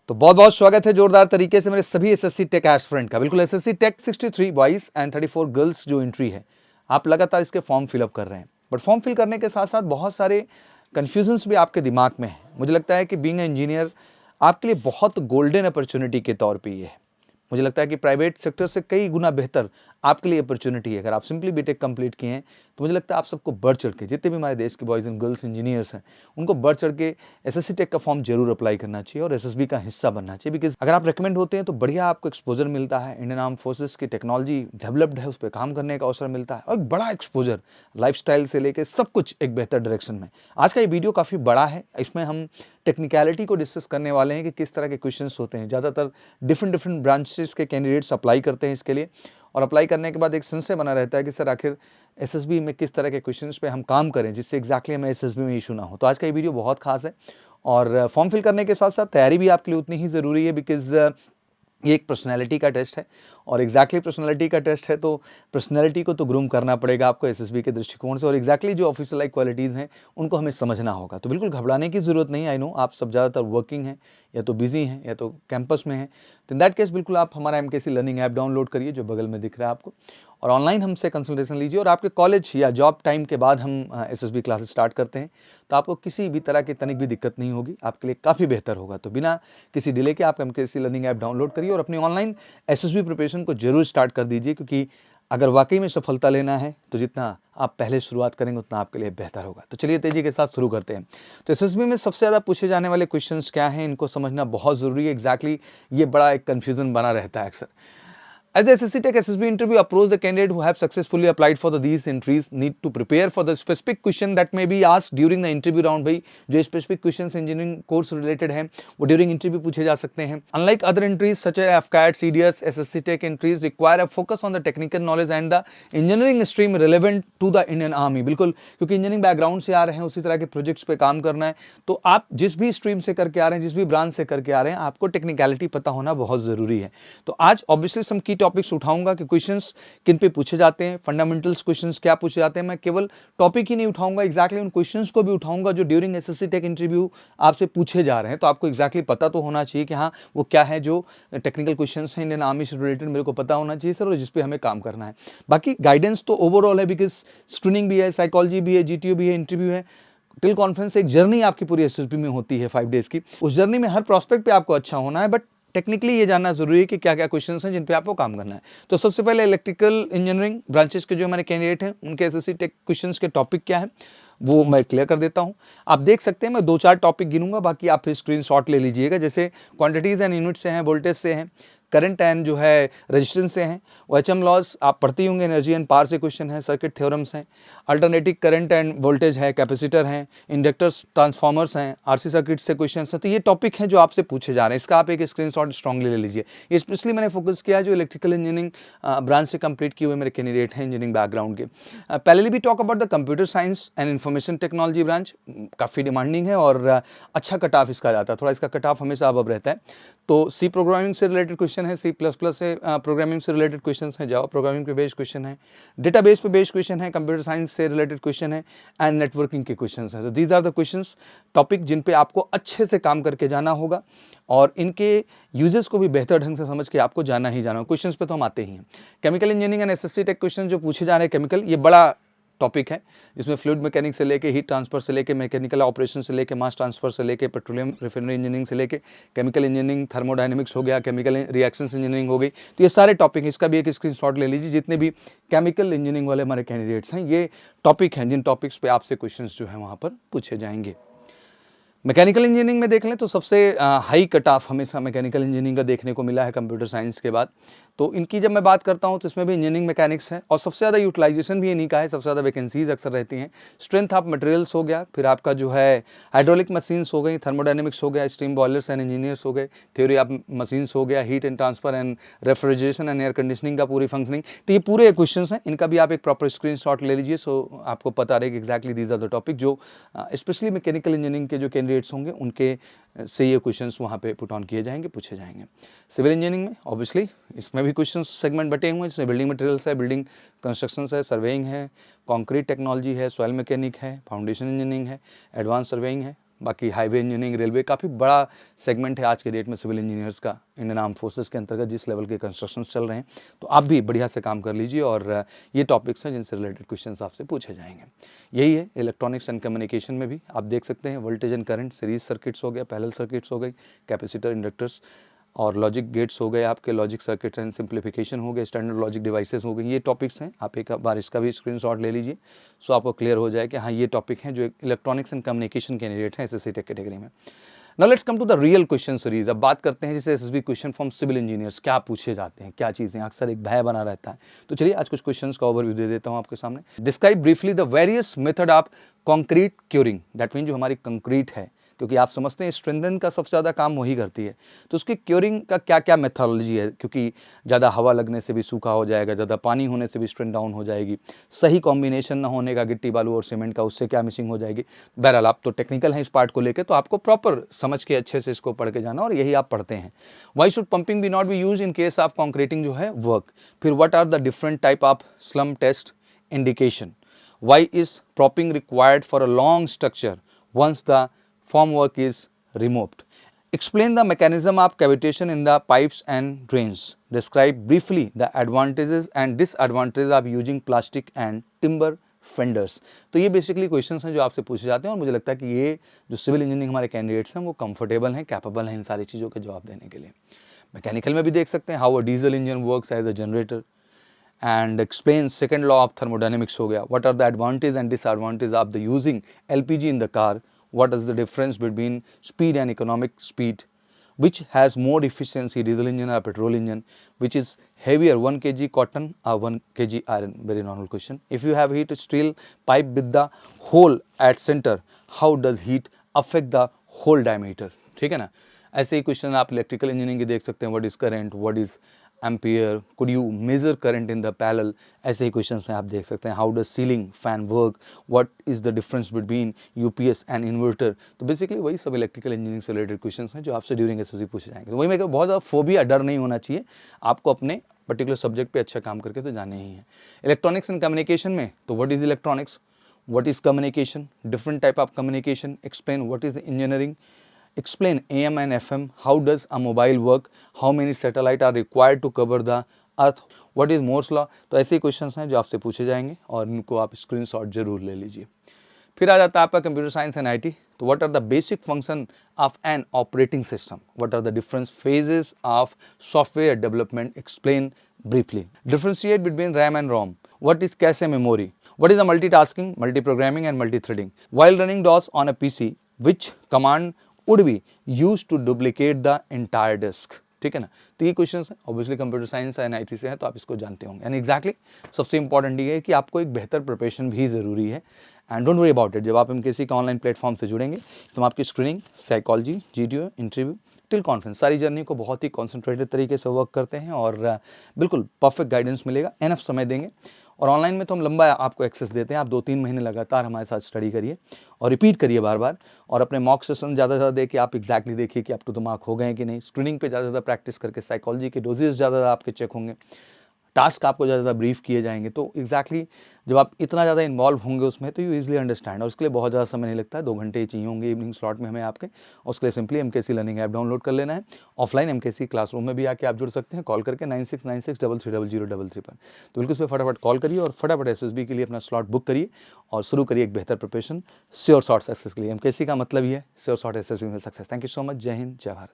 तो बहुत बहुत स्वागत है जोरदार तरीके से मेरे सभी एसएससी टेक एस्पिरेंट का। बिल्कुल SSC tech 63 boys and 34 girls जो एंट्री है, आप लगातार इसके फॉर्म फिलअप कर रहे हैं। बट फॉर्म फिल करने के साथ साथ बहुत सारे कन्फ्यूजन्स भी आपके दिमाग में हैं। मुझे लगता है कि बीइंग इंजीनियर आपके लिए बहुत गोल्डन अपॉर्चुनिटी के तौर पे ये है। मुझे लगता है कि प्राइवेट सेक्टर से कई गुना बेहतर आपके लिए अपॉर्चुनिटी है। अगर आप सिंपली बीटेक कंप्लीट किए हैं तो मुझे लगता है आप सबको बढ़ चढ़ के, जितने भी हमारे देश के बॉयज़ एंड गर्ल्स इंजीनियर्स हैं, उनको बढ़ चढ़ के एसएससी टेक का फॉर्म जरूर अप्लाई करना चाहिए और एसएसबी का हिस्सा बनना चाहिए। बिकॉज अगर आप रिकमेंड होते हैं तो बढ़िया आपको एक्सपोजर मिलता है, इंडियन आर्म फोर्सेस की टेक्नोलॉजी डेवलप्ड है, उस पर काम करने का अवसर मिलता है और एक बड़ा एक्सपोजर लाइफस्टाइल से लेकर सब कुछ एक बेहतर डायरेक्शन में। आज का ये वीडियो काफ़ी बड़ा है, इसमें हम टेक्निकलिटी को डिस्कस करने वाले हैं कि किस तरह के क्वेश्चंस होते हैं। ज़्यादातर डिफरेंट ब्रांचेस के कैंडिडेट्स अप्लाई करते हैं इसके लिए, और अप्लाई करने के बाद एक संशय बना रहता है कि सर आखिर एसएसबी में किस तरह के क्वेश्चंस पे हम काम करें जिससे एग्जैक्टली हमें एसएसबी में इशू ना हो। तो आज का ये वीडियो बहुत खास है और फॉर्म फिल करने के साथ साथ तैयारी भी आपके लिए उतनी ही ज़रूरी है। बिकॉज ये एक पर्सनैलिटी का टेस्ट है और एग्जैक्टली पर्सनैलिटी का टेस्ट है, तो पर्सनैलिटी को तो ग्रूम करना पड़ेगा आपको एसएसबी के दृष्टिकोण से, और एग्जैक्टली जो ऑफिशियल लाइक क्वालिटीज़ हैं उनको हमें समझना होगा। तो बिल्कुल घबराने की ज़रूरत नहीं। आई नो आप सब ज़्यादातर वर्किंग हैं या तो बिजी हैं या तो कैंपस में हैं, तो इन दैट केस बिल्कुल आप हमारा MKC लर्निंग ऐप डाउनलोड करिए जो बगल में दिख रहा है आपको, और ऑनलाइन हमसे कंसल्टेशन लीजिए। और आपके कॉलेज या जॉब टाइम के बाद हम एसएसबी क्लासेस स्टार्ट करते हैं, तो आपको किसी भी तरह की तनिक भी दिक्कत नहीं होगी, आपके लिए काफ़ी बेहतर होगा। तो बिना किसी डिले के आप MKC लर्निंग ऐप डाउनलोड करिए और अपनी ऑनलाइन एसएसबी प्रिपरेशन को जरूर स्टार्ट कर दीजिए, क्योंकि अगर वाकई में सफलता लेना है तो जितना आप पहले शुरुआत करेंगे उतना आपके लिए बेहतर होगा। तो चलिए तेजी के साथ शुरू करते हैं। तो एसएसबी में सबसे ज़्यादा पूछे जाने वाले क्वेश्चंस क्या हैं, इनको समझना बहुत ज़रूरी है। एग्जैक्टली ये बड़ा एक कन्फ्यूजन बना रहता है अक्सर। As the SSC Tech SSB interview approach, the candidate who have successfully applied for these entries need to prepare for the specific question that may be asked during the interview round। भाई जो specific questions engineering course related हैं वो during interview पूछे जा सकते हैं। Unlike other entries such as AFCAT, CDS, SSC Tech entries require a focus on the technical knowledge and the engineering stream relevant to the Indian Army। बिल्कुल, क्योंकि engineering background से आ रहे हैं, उसी तरह के प्रोजेक्ट्स पे काम करना है, तो आप जिस भी स्ट्रीम से करके आ रहे हैं, जिस भी ब्रांच से करके आ रहे हैं, आपको टेक्निकलिटी पता होना बहुत ज़रूरी है। तो आज ऑब्वियसली सम की टॉपिक्स उठाऊंगा कि क्वेश्चंस किन पे पूछे जाते हैं, फंडामेंटल्स क्वेश्चंस क्या पूछे जाते हैं। मैं केवल टॉपिक ही नहीं उठाऊंगा, एग्जैक्टली उन क्वेश्चंस को भी उठाऊंगा जो ड्यूरिंग एसएससी टेक इंटरव्यू आपसे पूछे जा रहे हैं। तो आपको एग्जैक्टली पता तो होना चाहिए कि हाँ वो क्या है, जो टेक्निकल क्वेश्चंस हैं इंडियन आर्मी से रिलेटेड मेरे को पता होना चाहिए सर, और जिस पे हमें काम करना है। बाकी गाइडेंस तो ओवरऑल है, बिकॉज स्क्रीनिंग भी है, साइकोलॉजी भी है, GTO भी है, इंटरव्यू है, टिल कॉन्फ्रेंस, एक जर्नी आपकी पूरी एसएसबी में होती है 5 डेज की। उस जर्नी में हर प्रोस्पेक्ट पे आपको अच्छा होना है, बट टेक्निकली ये जानना जरूरी है कि क्या क्या क्वेश्चंस हैं जिन पे आपको काम करना है। तो सबसे पहले इलेक्ट्रिकल इंजीनियरिंग ब्रांचेस के जो हमारे कैंडिडेट हैं उनके एसएससी टेक क्वेश्चंस के टॉपिक क्या है वो मैं क्लियर कर देता हूं। आप देख सकते हैं मैं 2-4 टॉपिक गिनूंगा, बाकी आप फिर स्क्रीनशॉट ले लीजिएगा। जैसे क्वांटिटीज एंड यूनिट से हैं, वोल्टेज से हैं, करंट एंड जो है रेजिस्टेंस से हैं, OHM लॉज आप पढ़ते होंगे, एनर्जी एंड पावर से क्वेश्चन है, सर्किट थ्योरम्स हैं, अल्टरनेटिव करंट एंड वोल्टेज है, कैपेसिटर हैं, इंडक्टर्स, ट्रांसफॉर्मर्स हैं, RC सर्किट से क्वेश्चन हैं। तो ये टॉपिक हैं जो आपसे पूछे जा रहे हैं, इसका आप एक स्क्रीनशॉट स्ट्रांगली ले लीजिए। ये स्पेशली मैंने फोकस किया जो इलेक्ट्रिकल इंजीनियरिंग ब्रांच से कंप्लीट किए हुए मेरे कैंडिडेट हैं इंजीनियरिंग बैकग्राउंड के। पहले भी talk about the computer science and information technology branch, काफ़ी डिमांडिंग है और अच्छा कट ऑफ इसका जाता है, थोड़ा इसका कट ऑफ हमेशा अब रहता है। तो सी प्रोग्रामिंग से रिलेटेड क्वेश्चन है, C++ से प्रोग्रामिंग से रिलेटेड क्वेश्चन है, जावा प्रोग्रामिंग पे बेस्ड क्वेश्चन है, डेटाबेस पे बेस्ड क्वेश्चन है, कंप्यूटर साइंस से रिलेटेड क्वेश्चन है एंड नेटवर्किंग के क्वेश्चन हैं। तो these are the questions topic जिन पे आपको अच्छे से काम करके जाना होगा और इनके यूजेस को भी बेहतर ढंग से समझ के आपको जाना ही जाना होगा। क्वेश्चंस पे तो हम आते ही हैं। Chemical engineering and SSC tech question जो पूछे जा रहे हैं केमिकल, ये बड़ा टॉपिक है जिसमें फ्लूइड मैकेनिक्स से लेके हीट ट्रांसफर से लेके मैकेनिकल ऑपरेशन से लेके मास ट्रांसफर से लेके पेट्रोलियम रिफाइनरी इंजीनियरिंग से लेके केमिकल इंजीनियरिंग, थर्मोडायनेमिक्स हो गया, केमिकल रिएक्शंस इंजीनियरिंग हो गई। तो ये सारे टॉपिक हैं, इसका भी एक स्क्रीनशॉट ले लीजिए। जितने भी केमिकल इंजीनियरिंग वाले हमारे कैंडिडेट्स हैं ये टॉपिक हैं जिन टॉपिक्स पे आपसे क्वेश्चन जो है वहाँ पर पूछे जाएंगे। मैकेनिकल इंजीनियरिंग में देख लें तो सबसे हाई कट ऑफ हमेशा मैकेनिकल इंजीनियरिंग का देखने को मिला है कंप्यूटर साइंस के बाद। तो इनकी जब मैं बात करता हूं तो इसमें भी इंजीनियरिंग मैकेनिक्स है और सबसे ज़्यादा यूटिलाइजेशन भी इन्हीं का है, सबसे ज़्यादा वैकेंसीज अक्सर रहती हैं। स्ट्रेंथ ऑफ मटेरियल्स हो गया, फिर आपका जो है हाइड्रोलिक मशीन्स हो गई, थर्मोडायनेमिक्स हो गया, स्टीम बॉयलर्स एंड इंजीनियर्स हो गए, थ्योरी ऑफ मशीन्स हो गया, heat and transfer and refrigeration and air conditioning का पूरी फंक्शनिंग। तो ये पूरे क्वेश्चन हैं, इनका भी आप एक प्रॉपर स्क्रीनशॉट ले लीजिए, सो आपको पता रहे कि exactly these are the topic जो स्पेशली मैकेनिकल इंजीनियरिंग के जो कैंडिडेट्स होंगे उनके से ये क्वेश्चंस वहाँ पे पुट ऑन किए जाएंगे, पूछे जाएंगे। सिविल इंजीनियरिंग में ऑब्वियसली इसमें भी क्वेश्चन सेगमेंट बटे हुए हैं, जिसमें बिल्डिंग मटेरियल्स है, बिल्डिंग कंस्ट्रक्शन है, सर्वेइंग है, कंक्रीट टेक्नोलॉजी है, सॉइल मैकेनिक है, फाउंडेशन इंजीनियरिंग है, एडवांस सर्वेइंग है, बाकी हाईवे इंजीनियरिंग, रेलवे काफ़ी बड़ा सेगमेंट है आज के डेट में सिविल इंजीनियर्स का इंडियन आर्म फोर्सेस के अंतर्गत जिस लेवल के कंस्ट्रक्शन चल रहे हैं। तो आप भी बढ़िया से काम कर लीजिए और ये टॉपिक्स हैं जिनसे रिलेटेड क्वेश्चंस आपसे पूछे जाएंगे। यही है इलेक्ट्रॉनिक्स एंड कम्युनिकेशन में भी आप देख सकते हैं voltage and current, series circuits हो गया, पैरेलल सर्किट्स हो गई, कैपेसिटर, इंडक्टर्स और लॉजिक गेट्स हो गए, आपके लॉजिक सर्किट एंड सिंप्लीफिकेशन हो गए, स्टैंडर्ड लॉजिक डिवाइसेस हो गए। ये टॉपिक्स हैं, आप एक बार इसका भी स्क्रीनशॉट ले लीजिए सो आपको क्लियर हो जाए कि हाँ ये टॉपिक हैं जो इलेक्ट्रॉनिक्स एंड कम्युनिकेशन कैंडिडेट हैं एसएससी टेक कैटेगरी में। Now let's come to the real question series. अब बात करते हैं जैसे SSB question from civil engineers क्या पूछे जाते हैं, क्या चीज़ें, अक्सर एक भय बना रहता है। तो चलिए आज कुछ क्वेश्चंस का ओवरव्यू दे देता हूं आपके सामने। Describe briefly the various method of concrete curing, that mean जो हमारी कंक्रीट है, क्योंकि आप समझते हैं स्ट्रेंथन का सबसे ज़्यादा काम वही करती है, तो उसकी क्योरिंग का क्या क्या मेथोडोलॉजी है, क्योंकि ज़्यादा हवा लगने से भी सूखा हो जाएगा, ज़्यादा पानी होने से भी स्ट्रेंथ डाउन हो जाएगी, सही कॉम्बिनेशन ना होने का गिट्टी बालू और सीमेंट का, उससे क्या मिसिंग हो जाएगी। बहरहाल आप तो टेक्निकल हैं इस पार्ट को लेकर, तो आपको प्रॉपर समझ के अच्छे से इसको पढ़ के जाना और यही आप पढ़ते हैं। Why should pumping be not be use in case of concreting जो है वर्क। फिर what are the different type of slump test indication. Why is propping required for a long structure once the formwork is removed. Explain the mechanism of cavitation in the pipes and drains. Describe briefly the advantages and disadvantages of using plastic and timber fenders. तो ये basically questions हैं जो आपसे पूछे जाते हैं और मुझे लगता है कि ये जो सिविल इंजीनियरिंग हमारे कैंडिडेट्स हैं वो कंफर्टेबल हैं, कैपेबल हैं इन सारी चीज़ों के जवाब देने के लिए। मैकेनिकल में भी देख सकते हैं how a diesel engine works as a generator and explains second law of thermodynamics हो गया। What are the advantages and disadvantages of the using LPG in the car? What is the difference between speed and economic speed? Which has more efficiency, diesel engine or petrol engine? Which is heavier, 1 kg cotton or 1 kg iron? Very normal question. If you have heat steel pipe with the hole at center, how does heat affect the hole diameter? ठीक है ना, ऐसे ही question आप electrical engineering के देख सकते हैं। What is current, what is ampere, could you measure current in the parallel, ऐसे ही क्वेश्चन हैं आप देख सकते हैं। How does ceiling fan work, what is the difference between UPS and inverter. तो बेसिकली वही सब इलेक्ट्रिकल इंजीनियरिंग से रिलेटेड क्वेश्चन हैं जो आपसे ड्यूरिंग एसएससी पूछे जाएंगे। तो वही मैं बहुत ज़्यादा फोबिया, डर नहीं होना चाहिए, आपको अपने पर्टिकुलर सब्जेक्ट पे अच्छा काम करके तो जाने ही है। इलेक्ट्रॉनिक्स एंड कम्युनिकेशन में तो what is electronics, what is communication, different type of communication, explain what is engineering, explain AM and FM, how does a mobile work, how many satellite are required to cover the earth, what is Moore's law। तो ऐसे ही questions हैं जो आपसे पूछे जाएंगे और इनको आप स्क्रीनशॉट जरूर ले लीजिए। फिर आ जाता है आपका कंप्यूटर साइंस एंड आईटी। तो what are the basic function of an operating system, what are the different phases of software development, explain briefly. Differentiate between RAM and ROM. What is cache memory? What is the multitasking, multi-programming and multi-threading? While running DOS on a PC, which command would be used to duplicate the entire disk? ठीक है ना, तो ये question है obviously computer science and IT से है, तो आप इसको जानते होंगे। एंड एग्जैक्टली सबसे इंपॉर्टेंट ये है कि आपको एक बेहतर प्रिपरेशन भी ज़रूरी है। And don't worry about it, जब आप एमकेसी का ऑनलाइन प्लेटफॉर्म से जुड़ेंगे तो हम आपकी screening, psychology, GDO, interview till conference, सारी जर्नी को बहुत ही कॉन्सेंट्रेटेड तरीके से वर्क करते हैं और बिल्कुल परफेक्ट गाइडेंस मिलेगा, एनफ समय देंगे। और ऑनलाइन में तो हम लंबा आपको एक्सेस देते हैं, आप 2-3 महीने लगातार हमारे साथ स्टडी करिए और रिपीट करिए बार बार, और अपने मॉक सेशन ज़्यादा से ज़्यादा दे के आप एग्जैक्टली देखिए कि आप टू द मार्क हो गए कि नहीं। स्क्रीनिंग पे ज़्यादा से ज़्यादा प्रैक्टिस करके साइकोलॉजी के डोजेस ज़्यादा आपके चेक होंगे, टास्क आपको ज़्यादा ज़्यादा ब्रीफ किए जाएंगे। तो एग्जैक्टली जब आप इतना ज़्यादा इन्वॉल्व होंगे उसमें तो यू ईजिली अंडरस्टैंड, और उसके लिए बहुत ज़्यादा समय नहीं लगता है, 2 घंटे ही चाहिए होंगे इवनिंग स्लॉट में हमें आपके। और उसके लिए simply MKC learning app download कर लेना है। ऑफलाइन एमकेसी क्लासरूम में भी आके आप जुड़ सकते हैं कॉल करके 9696330033 पर। तो बिल्कुल उस पर फटाफट कॉल करिए और फटाफट एसएसबी के लिए अपना स्लॉट बुक करिए और शुरू करिए एक बेहतर प्रिपरेशन श्योर शॉर्ट सक्सेस के लिए। एमकेसी का मतलब ही है श्योर शॉर्ट एसएसबी में success. Thank you so much. जय हिंद, जय भारत।